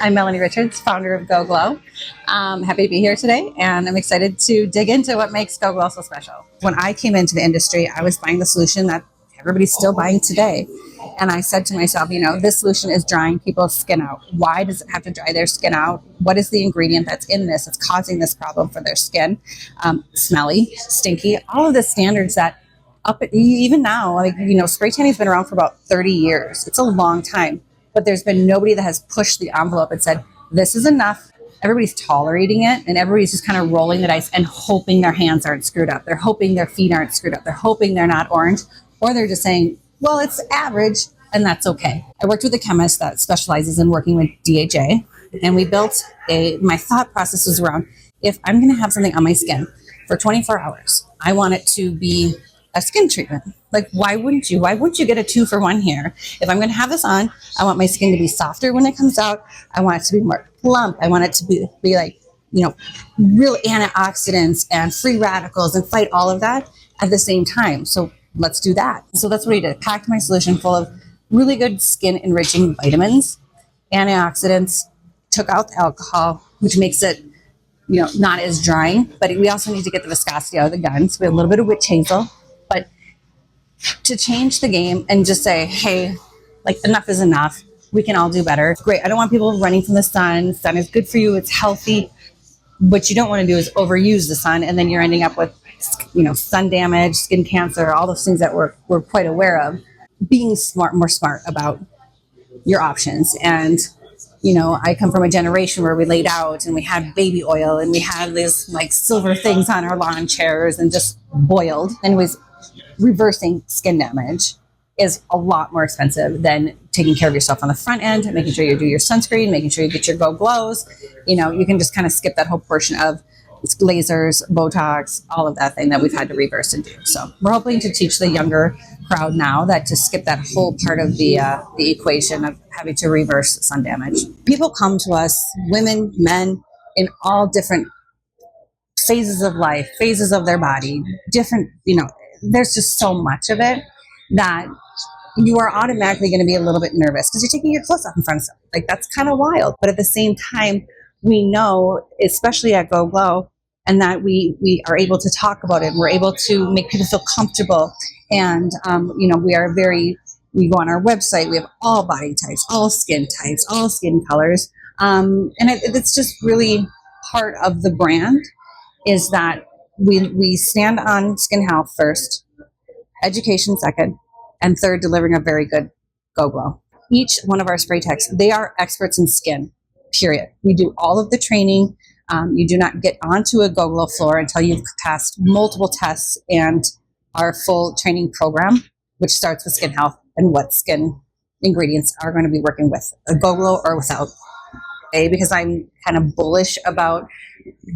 I'm Melanie Richards, founder of goGLOW. Happy to be here today, and I'm excited to dig into what makes goGLOW so special. When I came into the industry, I was buying the solution that everybody's still buying today. And I said to myself, this solution is drying people's skin out. Why does it have to dry their skin out? What is the ingredient that's in this that's causing this problem for their skin? Smelly, stinky, all of the standards that even now, spray tanning has been around for about 30 years. It's a long time. But there's been nobody that has pushed the envelope and said, this is enough. Everybody's tolerating it, and everybody's just kind of rolling the dice and hoping their hands aren't screwed up. They're hoping their feet aren't screwed up. They're hoping they're not orange, or they're just saying, well, it's average, and that's okay. I worked with a chemist that specializes in working with DHA, and we built my thought process was around, if I'm going to have something on my skin for 24 hours, I want it to be a skin treatment. Like, why wouldn't you? Why wouldn't you get a 2-for-1 here? If I'm going to have this on, I want my skin to be softer when it comes out. I want it to be more plump. I want it to be like, real antioxidants and free radicals and fight all of that at the same time. So let's do that. So that's what I did. Packed my solution full of really good skin enriching vitamins, antioxidants, took out the alcohol, which makes it not as drying, but we also need to get the viscosity out of the gun. So we have a little bit of witch hazel. But to change the game and just say, hey, like, enough is enough. We can all do better. Great. I don't want people running from the sun. Sun is good for you. It's healthy. What you don't want to do is overuse the sun, and then you're ending up with, sun damage, skin cancer, all those things that we're quite aware of. Being more smart about your options. And I come from a generation where we laid out and we had baby oil and we had these like silver things on our lawn chairs and just boiled. Anyways, reversing skin damage is a lot more expensive than taking care of yourself on the front end, making sure you do your sunscreen, making sure you get your goGLOWs. You can just kind of skip that whole portion of lasers, Botox, all of that thing that we've had to reverse and do. So we're hoping to teach the younger crowd now that to skip that whole part of the equation of having to reverse sun damage. People come to us, women, men, in all different phases of life, phases of their body, different, there's just so much of it that you are automatically going to be a little bit nervous because you're taking your clothes off in front of somebody. Like, that's kind of wild. But at the same time, we know, especially at goGLOW, and that we are able to talk about it. We're able to make people feel comfortable. And, we go on our website. We have all body types, all skin types, all skin colors. And it's just really part of the brand is that we stand on skin health first, education second, and third, delivering a very good goGLOW. Each one of our spray techs, they are experts in skin, period. We do all of the training. You do not get onto a goGLOW floor until you've passed multiple tests and our full training program, which starts with skin health and what skin ingredients are going to be working with, a goGLOW or without. Because I'm kind of bullish about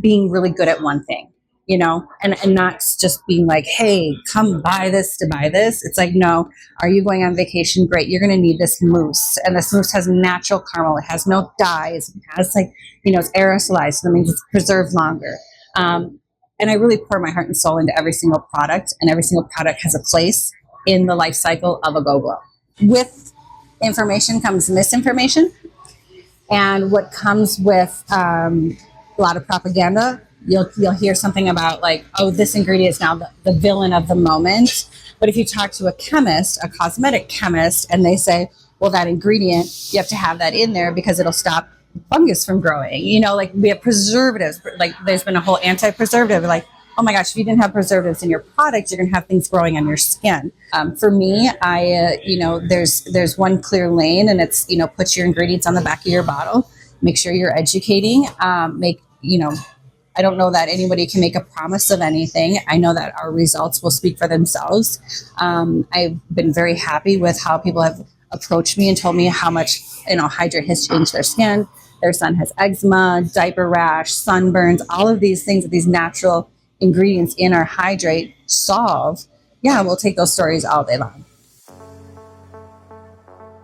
being really good at one thing, and not just being like, hey, come buy this to buy this. It's like, no, are you going on vacation? Great. You're going to need this mousse. And this mousse has natural caramel. It has no dyes. It has it's aerosolized. So that means it's preserved longer. And I really pour my heart and soul into every single product, and every single product has a place in the life cycle of a goGLOW. With information comes misinformation. And what comes with a lot of propaganda, you'll hear something about like, oh, this ingredient is now the villain of the moment. But if you talk to a chemist, a cosmetic chemist, and they say, well, that ingredient, you have to have that in there because it'll stop fungus from growing. Like we have preservatives. Like there's been a whole anti-preservative. Like, oh my gosh, if you didn't have preservatives in your product, you're going to have things growing on your skin. For me, there's one clear lane, and it's, put your ingredients on the back of your bottle. Make sure you're educating. I don't know that anybody can make a promise of anything. I know that our results will speak for themselves. I've been very happy with how people have approached me and told me how much, Hydrate has changed their skin. Their son has eczema, diaper rash, sunburns, all of these things that these natural ingredients in our Hydrate solve. Yeah, we'll take those stories all day long.